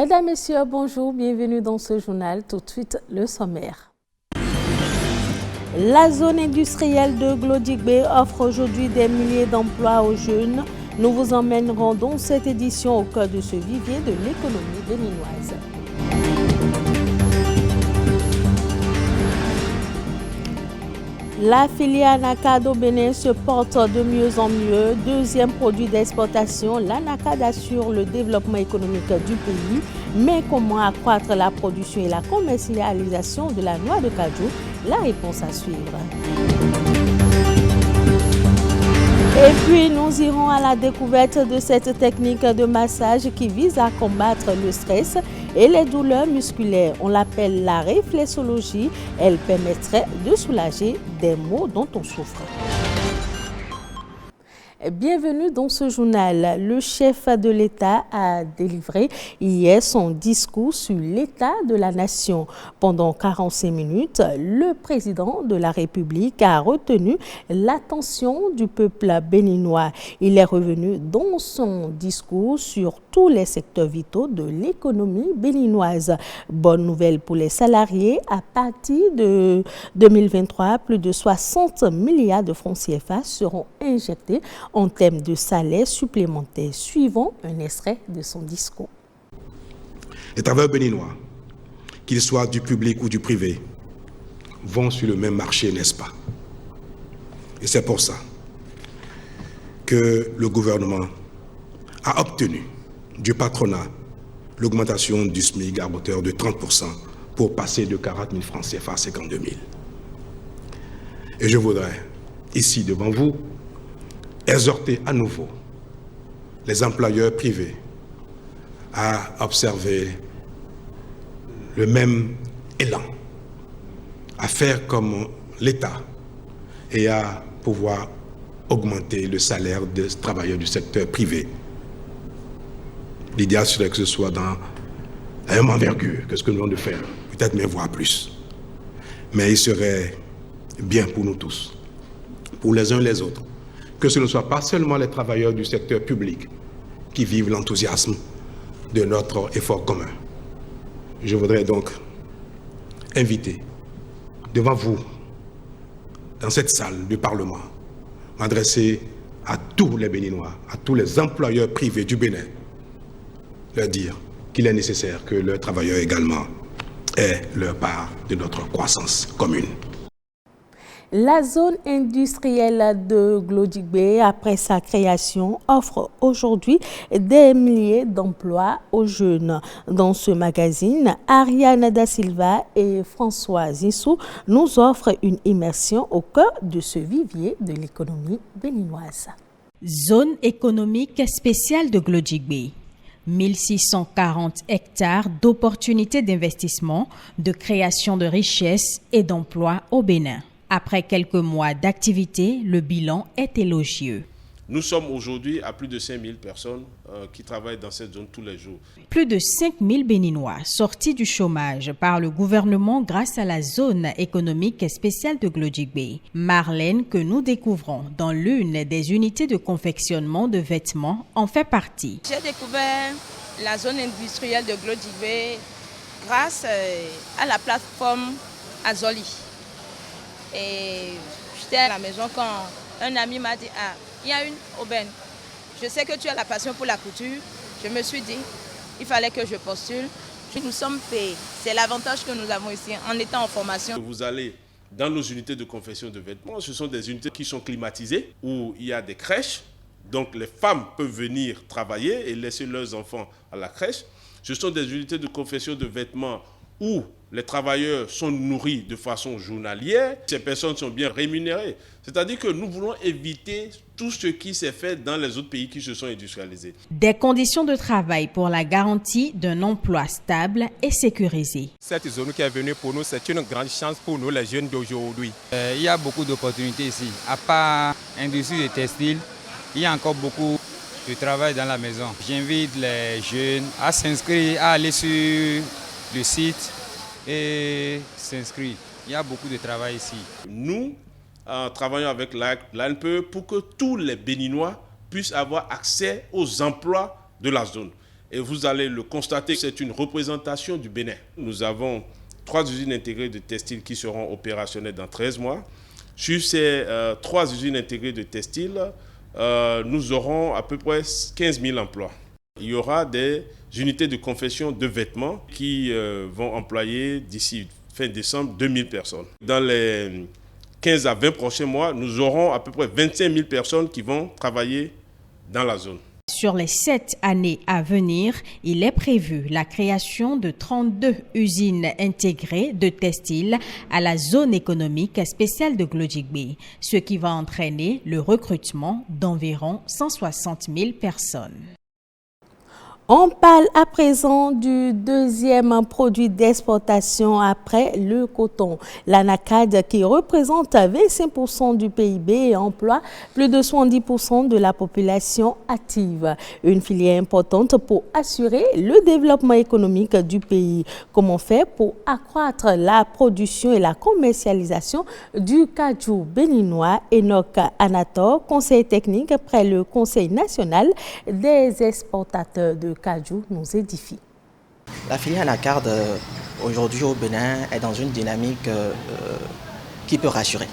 Mesdames, Messieurs, bonjour, bienvenue dans ce journal. Tout de suite, le sommaire. La zone industrielle de Glodigbe offre aujourd'hui des milliers d'emplois aux jeunes. Nous vous emmènerons dans cette édition au cœur de ce vivier de l'économie béninoise. La filière NACAD au Bénin se porte de mieux en mieux. Deuxième produit d'exportation, la NACAD assure le développement économique du pays. Mais comment accroître la production et la commercialisation de la noix de cajou? La réponse à suivre. Et puis, nous irons à la découverte de cette technique de massage qui vise à combattre le stress et les douleurs musculaires. On l'appelle la réflexologie. Elle permettrait de soulager des maux dont on souffre. Bienvenue dans ce journal. Le chef de l'État a délivré hier son discours sur l'état de la nation. Pendant 45 minutes, le président de la République a retenu l'attention du peuple béninois. Il est revenu dans son discours sur tous les secteurs vitaux de l'économie béninoise. Bonne nouvelle pour les salariés, à partir de 2023, plus de 60 milliards de francs CFA seront injectés en termes de salaire supplémentaire. Suivons un extrait de son discours. Les travailleurs béninois, qu'ils soient du public ou du privé, vont sur le même marché, n'est-ce pas? Et c'est pour ça que le gouvernement a obtenu du patronat l'augmentation du SMIC à hauteur de 30% pour passer de 40 000 francs CFA à 52 000. Et je voudrais, ici devant vous, exhorter à nouveau les employeurs privés à observer le même élan, à faire comme l'État et à pouvoir augmenter le salaire des travailleurs du secteur privé. L'idéal serait que ce soit dans la même envergure que ce que nous venons de faire, peut-être même voire plus. Mais il serait bien pour nous tous, pour les uns et les autres, que ce ne soit pas seulement les travailleurs du secteur public qui vivent l'enthousiasme de notre effort commun. Je voudrais donc inviter devant vous, dans cette salle du Parlement, m'adresser à tous les Béninois, à tous les employeurs privés du Bénin, leur dire qu'il est nécessaire que leurs travailleurs également aient leur part de notre croissance commune. La zone industrielle de Glodigbe, après sa création, offre aujourd'hui des milliers d'emplois aux jeunes. Dans ce magazine, Ariane Da Silva et François Zissou nous offrent une immersion au cœur de ce vivier de l'économie béninoise. Zone économique spéciale de Glodigbe. 1640 hectares d'opportunités d'investissement, de création de richesses et d'emplois au Bénin. Après quelques mois d'activité, le bilan est élogieux. Nous sommes aujourd'hui à plus de 5000 personnes qui travaillent dans cette zone tous les jours. Plus de 5000 Béninois sortis du chômage par le gouvernement grâce à la zone économique spéciale de Glodigbe. Marlène, que nous découvrons dans l'une des unités de confectionnement de vêtements, en fait partie. J'ai découvert la zone industrielle de Glodigbe grâce à la plateforme Azoli. Et j'étais à la maison quand un ami m'a dit « Ah, il y a une aubaine. Je sais que tu as la passion pour la couture. » Je me suis dit, il fallait que je postule. Nous sommes payés. C'est l'avantage que nous avons ici en étant en formation. Vous allez dans nos unités de confection de vêtements. Ce sont des unités qui sont climatisées, où il y a des crèches. Donc les femmes peuvent venir travailler et laisser leurs enfants à la crèche. Ce sont des unités de confection de vêtements où les travailleurs sont nourris de façon journalière, ces personnes sont bien rémunérées. C'est-à-dire que nous voulons éviter tout ce qui s'est fait dans les autres pays qui se sont industrialisés. Des conditions de travail pour la garantie d'un emploi stable et sécurisé. Cette zone qui est venue pour nous, c'est une grande chance pour nous, les jeunes d'aujourd'hui. Il y a beaucoup d'opportunités ici. À part l'industrie des textiles, il y a encore beaucoup de travail dans la maison. J'invite les jeunes à s'inscrire, à aller sur le site et s'inscrire. Il y a beaucoup de travail ici. Nous travaillons avec l'ANPE pour que tous les Béninois puissent avoir accès aux emplois de la zone. Et vous allez le constater, c'est une représentation du Bénin. Nous avons 3 usines intégrées de textiles qui seront opérationnelles dans 13 mois. Sur ces 3 usines intégrées de textiles, nous aurons à peu près 15 000 emplois. Il y aura des unités de confection de vêtements qui vont employer d'ici fin décembre 2000 personnes. Dans les 15 à 20 prochains mois, nous aurons à peu près 25 000 personnes qui vont travailler dans la zone. Sur les 7 années à venir, il est prévu la création de 32 usines intégrées de textiles à la zone économique spéciale de Glodjigbe, ce qui va entraîner le recrutement d'environ 160 000 personnes. On parle à présent du deuxième produit d'exportation après le coton. L'anacarde qui représente 25% du PIB et emploie plus de 70% de la population active. Une filière importante pour assurer le développement économique du pays. Comment faire pour accroître la production et la commercialisation du cajou béninois? Enoch Anator, conseiller technique près le Conseil national des exportateurs de cajou, nous édifie. La filière anacarde aujourd'hui au Bénin est dans une dynamique qui peut rassurer.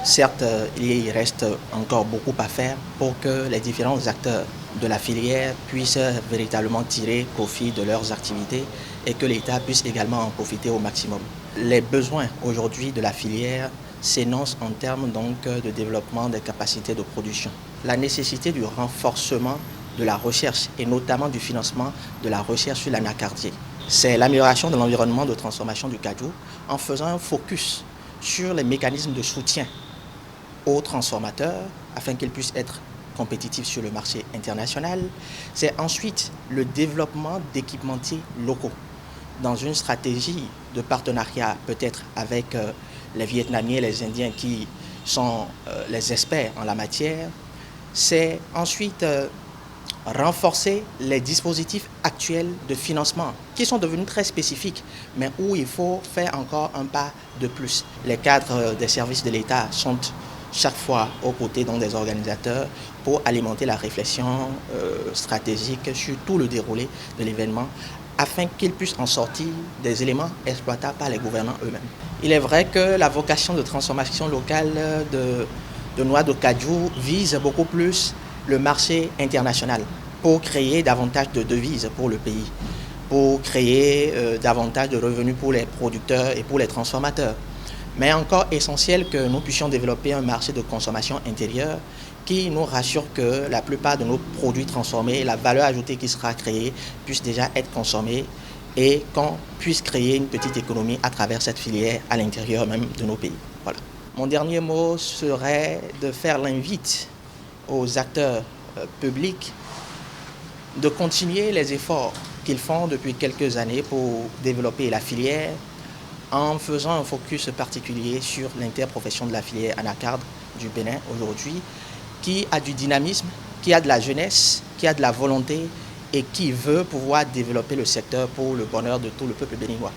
Certes, il reste encore beaucoup à faire pour que les différents acteurs de la filière puissent véritablement tirer profit de leurs activités et que l'État puisse également en profiter au maximum. Les besoins aujourd'hui de la filière s'énoncent en termes donc de développement des capacités de production. La nécessité du renforcement de la recherche et notamment du financement de la recherche sur l'anacardier. C'est l'amélioration de l'environnement de transformation du cajou en faisant un focus sur les mécanismes de soutien aux transformateurs afin qu'ils puissent être compétitifs sur le marché international. C'est ensuite le développement d'équipementiers locaux dans une stratégie de partenariat peut-être avec les Vietnamiens et les Indiens qui sont les experts en la matière. C'est ensuite renforcer les dispositifs actuels de financement qui sont devenus très spécifiques, mais où il faut faire encore un pas de plus. Les cadres des services de l'État sont chaque fois aux côtés des organisateurs pour alimenter la réflexion stratégique sur tout le déroulé de l'événement afin qu'ils puissent en sortir des éléments exploitables par les gouvernants eux-mêmes. Il est vrai que la vocation de transformation locale de noix de cajou vise beaucoup plus le marché international pour créer davantage de devises pour le pays, pour créer davantage de revenus pour les producteurs et pour les transformateurs. Mais encore essentiel que nous puissions développer un marché de consommation intérieure qui nous rassure que la plupart de nos produits transformés, la valeur ajoutée qui sera créée, puisse déjà être consommée et qu'on puisse créer une petite économie à travers cette filière à l'intérieur même de nos pays. Voilà. Mon dernier mot serait de faire l'invite aux acteurs publics de continuer les efforts qu'ils font depuis quelques années pour développer la filière en faisant un focus particulier sur l'interprofession de la filière anacarde du Bénin aujourd'hui, qui a du dynamisme, qui a de la jeunesse, qui a de la volonté et qui veut pouvoir développer le secteur pour le bonheur de tout le peuple béninois.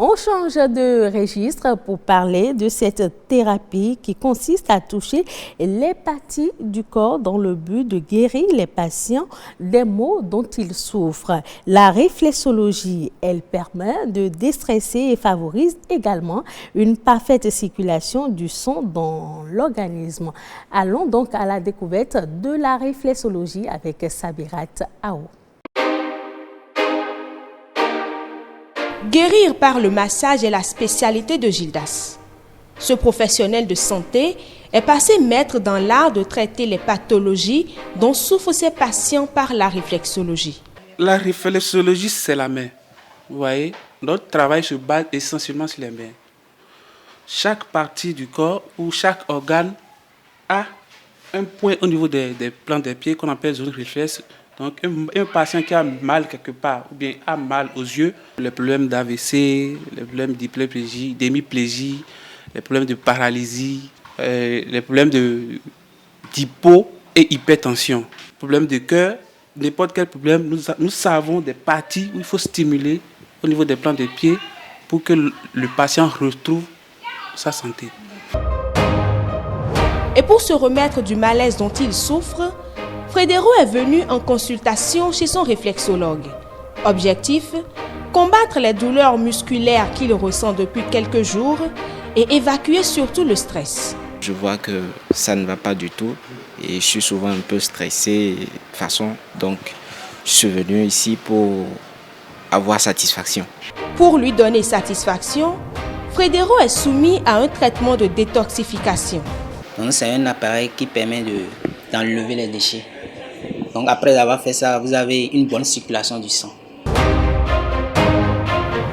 On change de registre pour parler de cette thérapie qui consiste à toucher les parties du corps dans le but de guérir les patients des maux dont ils souffrent. La réflexologie, elle permet de déstresser et favorise également une parfaite circulation du sang dans l'organisme. Allons donc à la découverte de la réflexologie avec Sabirat Aou. Guérir par le massage est la spécialité de Gildas. Ce professionnel de santé est passé maître dans l'art de traiter les pathologies dont souffrent ses patients par la réflexologie. La réflexologie, c'est la main. Vous voyez, notre travail se base essentiellement sur les mains. Chaque partie du corps ou chaque organe a un point au niveau des plans des pieds qu'on appelle zone réflexe. Donc, un patient qui a mal quelque part ou bien a mal aux yeux, les problèmes d'AVC, les problèmes d'hyperplégie, d'hémiplégie, les problèmes de paralysie, les problèmes d'hypo et hypertension, problèmes de cœur, n'importe quel problème, nous savons des parties où il faut stimuler au niveau des plans des pieds pour que le patient retrouve sa santé. Et pour se remettre du malaise dont il souffre, Frédéro est venu en consultation chez son réflexologue. Objectif, combattre les douleurs musculaires qu'il ressent depuis quelques jours et évacuer surtout le stress. Je vois que ça ne va pas du tout et je suis souvent un peu stressé de façon, donc je suis venu ici pour avoir satisfaction. Pour lui donner satisfaction, Frédéro est soumis à un traitement de détoxification. C'est un appareil qui permet d'enlever les déchets. Donc après avoir fait ça, vous avez une bonne circulation du sang.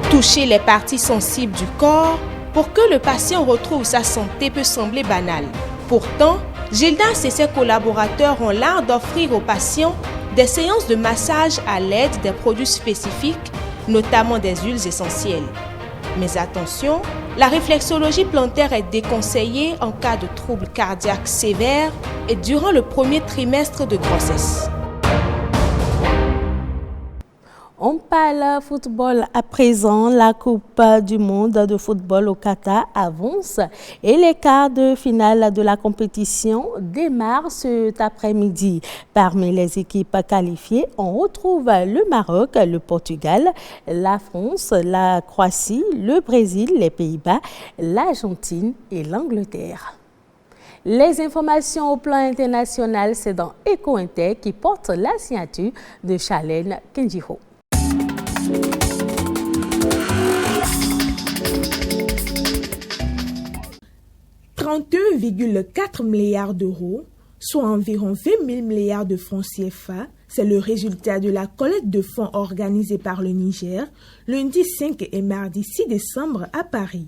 Toucher les parties sensibles du corps pour que le patient retrouve sa santé peut sembler banal. Pourtant, Gildas et ses collaborateurs ont l'art d'offrir aux patients des séances de massage à l'aide des produits spécifiques, notamment des huiles essentielles. Mais attention, la réflexologie plantaire est déconseillée en cas de troubles cardiaques sévères et durant le premier trimestre de grossesse. On parle football à présent. La Coupe du monde de football au Qatar avance et les quarts de finale de la compétition démarrent cet après-midi. Parmi les équipes qualifiées, on retrouve le Maroc, le Portugal, la France, la Croatie, le Brésil, les Pays-Bas, l'Argentine et l'Angleterre. Les informations au plan international, c'est dans Eco Inter qui porte la signature de Charlène Kenjiro. 31,4 milliards d'euros, soit environ 20 000 milliards de francs CFA, c'est le résultat de la collecte de fonds organisée par le Niger, lundi 5 et mardi 6 décembre à Paris.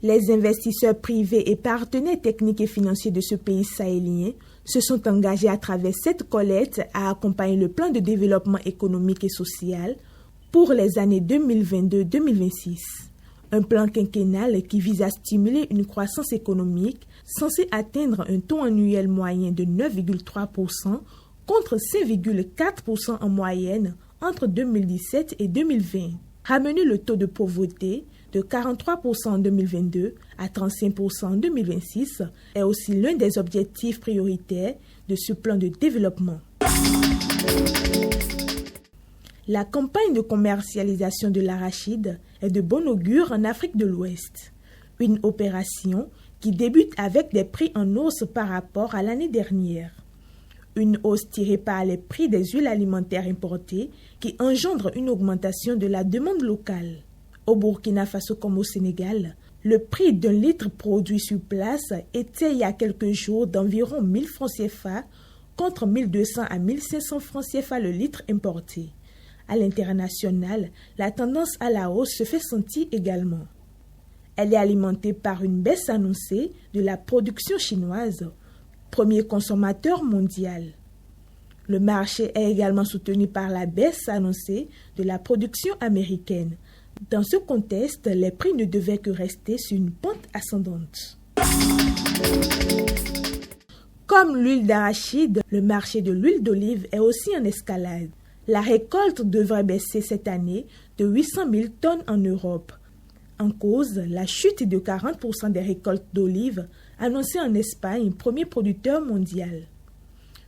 Les investisseurs privés et partenaires techniques et financiers de ce pays sahélien se sont engagés à travers cette collecte à accompagner le plan de développement économique et social pour les années 2022-2026. Un plan quinquennal qui vise à stimuler une croissance économique censée atteindre un taux annuel moyen de 9,3% contre 5,4% en moyenne entre 2017 et 2020. Ramener le taux de pauvreté de 43% en 2022 à 35% en 2026 est aussi l'un des objectifs prioritaires de ce plan de développement. La campagne de commercialisation de l'arachide est de bon augure en Afrique de l'Ouest. Une opération qui débute avec des prix en hausse par rapport à l'année dernière. Une hausse tirée par les prix des huiles alimentaires importées qui engendre une augmentation de la demande locale. Au Burkina Faso comme au Sénégal, le prix d'un litre produit sur place était il y a quelques jours d'environ 1000 francs CFA contre 1200 à 1500 francs CFA le litre importé. À l'international, la tendance à la hausse se fait sentir également. Elle est alimentée par une baisse annoncée de la production chinoise, premier consommateur mondial. Le marché est également soutenu par la baisse annoncée de la production américaine. Dans ce contexte, les prix ne devaient que rester sur une pente ascendante. Comme l'huile d'arachide, le marché de l'huile d'olive est aussi en escalade. La récolte devrait baisser cette année de 800 000 tonnes en Europe. En cause, la chute de 40% des récoltes d'olives annoncée en Espagne, premier producteur mondial,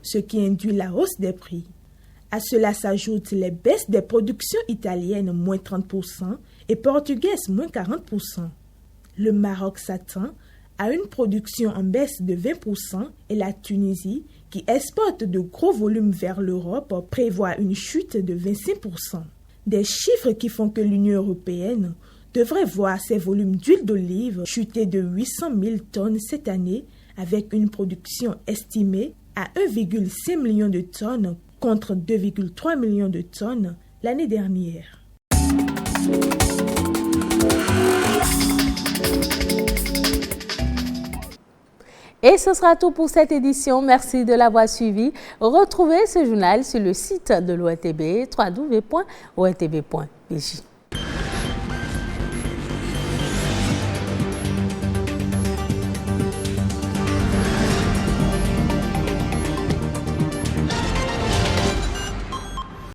ce qui induit la hausse des prix. À cela s'ajoutent les baisses des productions italiennes, moins 30%, et portugaises, moins 40%. Le Maroc s'attend à une production en baisse de 20% et la Tunisie, qui exporte de gros volumes vers l'Europe, prévoit une chute de 25%. Des chiffres qui font que l'Union européenne devrait voir ses volumes d'huile d'olive chuter de 800 000 tonnes cette année, avec une production estimée à 1,5 million de tonnes contre 2,3 millions de tonnes l'année dernière. Et ce sera tout pour cette édition. Merci de l'avoir suivi. Retrouvez ce journal sur le site de l'ORTB, www.ortb.bj.